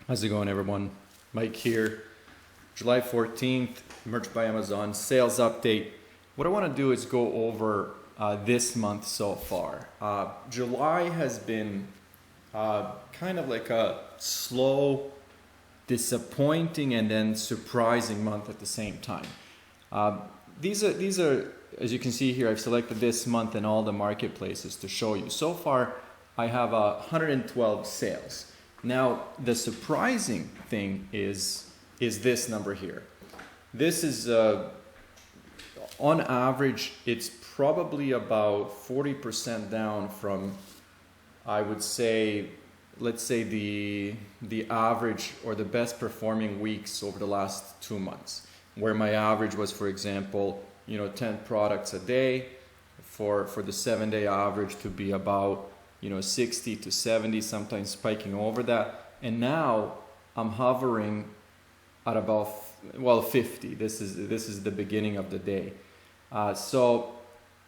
How's it going, everyone? Mike here. July 14th, Merch by Amazon sales update. What I want to do is go over this month so far. July has been kind of like a slow, disappointing, and then surprising month at the same time. These are, as you can see here, I've selected this month in all the marketplaces to show you. So far, I have 112 sales. Now, the surprising thing is this number here. This is, on average, it's probably about 40% down from, I would say, let's say the average or the best performing weeks over the last 2 months, where my average was, for example, 10 products a day, for the 7-day average to be about 60 to 70, sometimes spiking over that. And now I'm hovering at about 50. This is the beginning of the day. So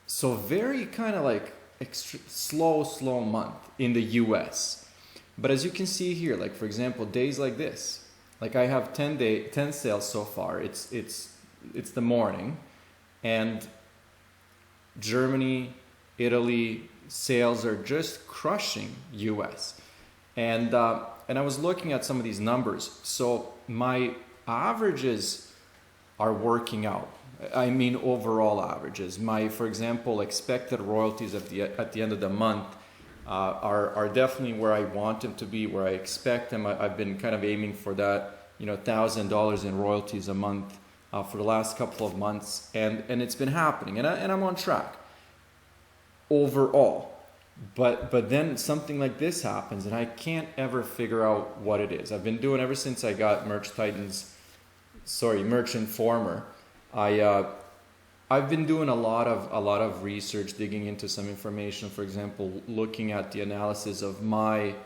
very kind of like slow month in the US. But as you can see here, like for example, days like this, like I have 10 sales so far. It's the morning, and Germany, Italy, sales are just crushing US. And I was looking at some of these numbers. So my averages are working out. I mean overall averages. My, for example, expected royalties at the end of the month are definitely where I want them to be, where I expect them. I've been kind of aiming for that, $1,000 in royalties a month for the last couple of months, and it's been happening, and I'm on track overall. But then something like this happens, and I can't ever figure out what it is. I've been doing ever since I got Merch Informer. I've been doing a lot of research, digging into some information. For example, looking at the analysis of my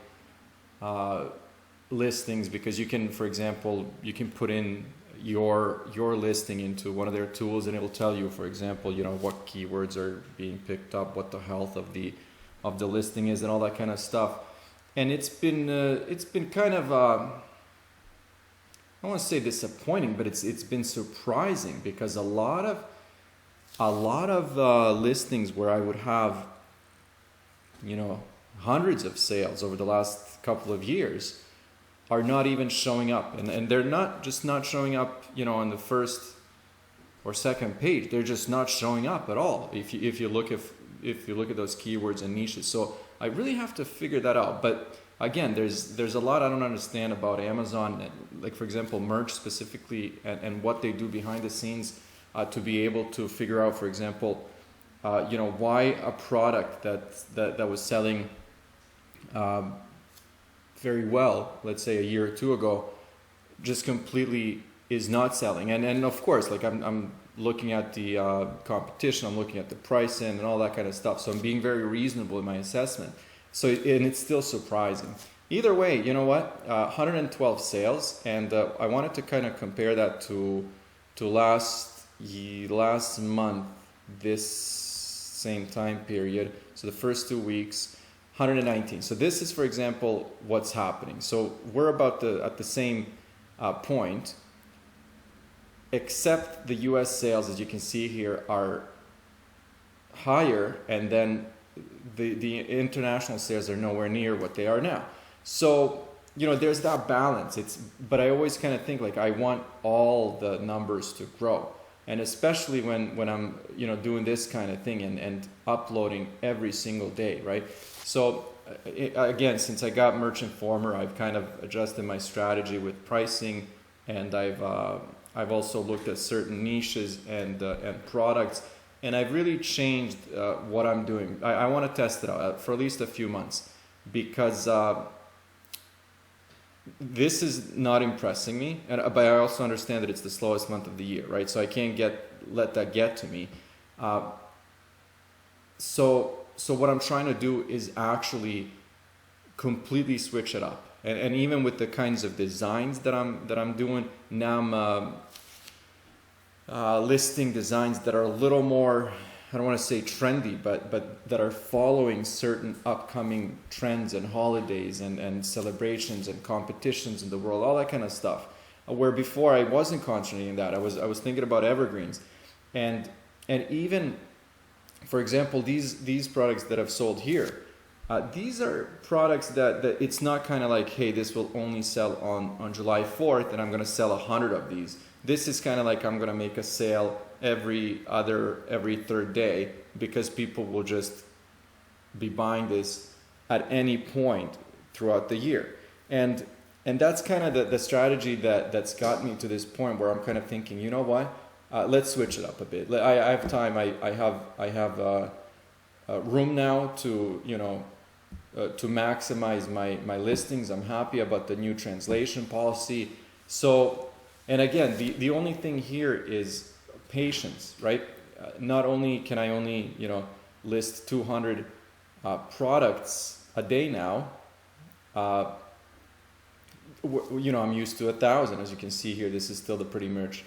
listings, because you can, for example, you can put in your listing into one of their tools, and it'll tell you, for example, what keywords are being picked up, what the health of the listing is, and all that kind of stuff. And it's been kind of I don't want to say disappointing, but it's been surprising, because a lot of listings where I would have hundreds of sales over the last couple of years are not even showing up, and they're not showing up on the first or second page. They're just not showing up at all if you look at those keywords and niches. So I really have to figure that out. But again, there's a lot I don't understand about Amazon, like for example merch specifically, and what they do behind the scenes to be able to figure out, for example, why a product that was selling very well, let's say a year or two ago, just completely is not selling. And of course, like I'm looking at the competition, I'm looking at the price and all that kind of stuff. So I'm being very reasonable in my assessment. So and it's still surprising. Either way, you know what? 112 sales, and I wanted to kind of compare that to last month, this same time period. So the first 2 weeks, 119. So this is, for example, what's happening. So we're about at the same point, except the US sales, as you can see here, are higher, and then the international sales are nowhere near what they are now. So there's that balance. But I always kind of think like I want all the numbers to grow, and especially when I'm doing this kind of thing and uploading every single day, right? So again, since I got Merch Informer, I've kind of adjusted my strategy with pricing, and I've also looked at certain niches and products, and I've really changed what I'm doing. I want to test it out for at least a few months, because this is not impressing me, but I also understand that it's the slowest month of the year, right? So I can't let that get to me. So what I'm trying to do is actually completely switch it up, and even with the kinds of designs that I'm doing now, I'm listing designs that are a little more I don't want to say trendy, but that are following certain upcoming trends and holidays and celebrations and competitions in the world, all that kind of stuff. Where before I wasn't concentrating that, I was thinking about evergreens, and even, for example, these products that I've sold here, these are products that it's not kind of like, hey, this will only sell on July 4th, and I'm going to sell 100 of these. This is kind of like I'm going to make a sale every third day, because people will just be buying this at any point throughout the year. And that's kind of the strategy that's got me to this point where I'm kind of thinking, you know what, let's switch it up a bit. I have time. I have room now to, to maximize my listings. I'm happy about the new translation policy. So, and again, the only thing here is patience, right? Not only can I only, list 200 products a day now, I'm used to 1,000. As you can see here, this is still the Pretty Merch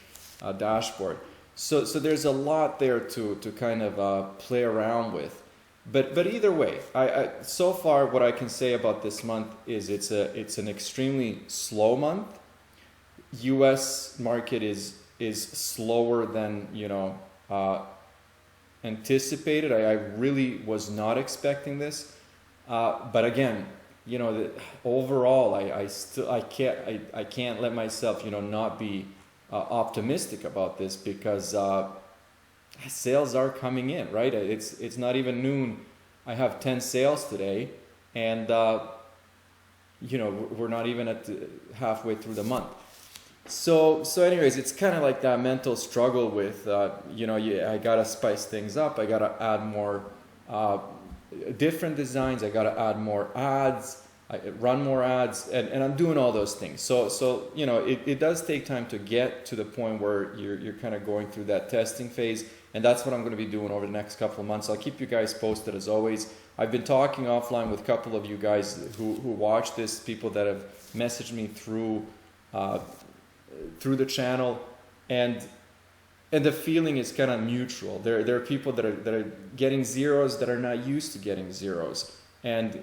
dashboard. So there's a lot there to kind of play around with. But either way, I so far what I can say about this month is it's an extremely slow month. U.S. market is slower than anticipated. I really was not expecting this, but again, overall, I can't let myself not be optimistic about this, because sales are coming in, right? It's not even noon. I have 10 sales today, and we're not even at halfway through the month. So anyways, it's kind of like that mental struggle with, I gotta spice things up. I gotta add more different designs. I gotta add more ads. I run more ads, and I'm doing all those things. So it does take time to get to the point where you're kind of going through that testing phase, and that's what I'm going to be doing over the next couple of months. I'll keep you guys posted as always. I've been talking offline with a couple of you guys who watch this, people that have messaged me through the channel, and the feeling is kind of mutual. There are people that are getting zeros that are not used to getting zeros. And,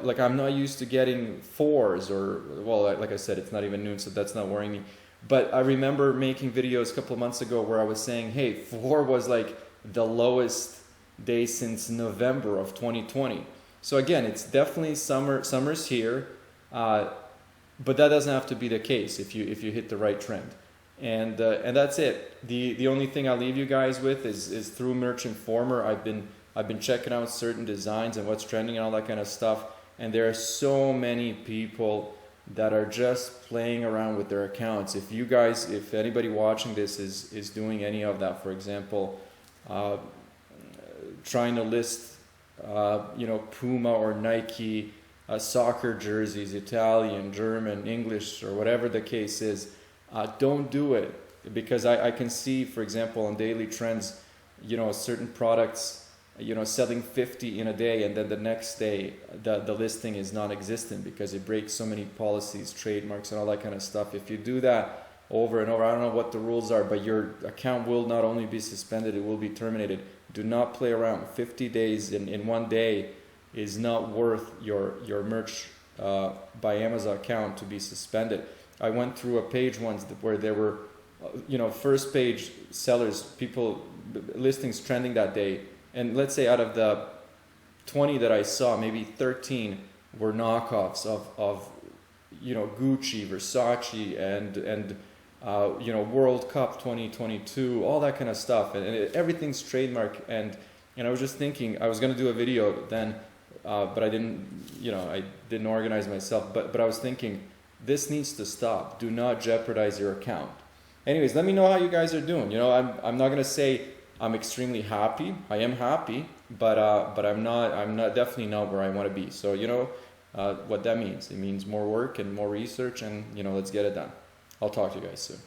like I'm not used to getting 4s, or, well, like I said, it's not even noon, so that's not worrying me. But I remember making videos a couple of months ago where I was saying, hey, 4 was like the lowest day since November of 2020. So again, it's definitely summer's here, but that doesn't have to be the case if you hit the right trend. And that's it. The only thing I'll leave you guys with is through Merch Informer, I've been checking out certain designs and what's trending and all that kind of stuff. And there are so many people that are just playing around with their accounts. If anybody watching this is doing any of that, for example, trying to list, Puma or Nike, soccer jerseys, Italian, German, English, or whatever the case is, don't do it. Because I can see, for example, on daily trends, certain products, selling 50 in a day, and then the next day the listing is non-existent because it breaks so many policies, trademarks, and all that kind of stuff. If you do that over and over, I don't know what the rules are, but your account will not only be suspended, it will be terminated. Do not play around. 50 days in one day is not worth your Merch by Amazon account to be suspended. I went through a page once where there were first page sellers, people, listings trending that day. And let's say out of the 20 that I saw, maybe 13 were knockoffs of Gucci, Versace, and World Cup 2022, all that kind of stuff, and everything's trademark. And I was just thinking I was going to do a video then, but I didn't organize myself. But I was thinking this needs to stop. Do not jeopardize your account. Anyways, let me know how you guys are doing. I'm not going to say I'm extremely happy. I am happy, but I'm definitely not where I want to be. So what that means. It means more work and more research, and let's get it done. I'll talk to you guys soon.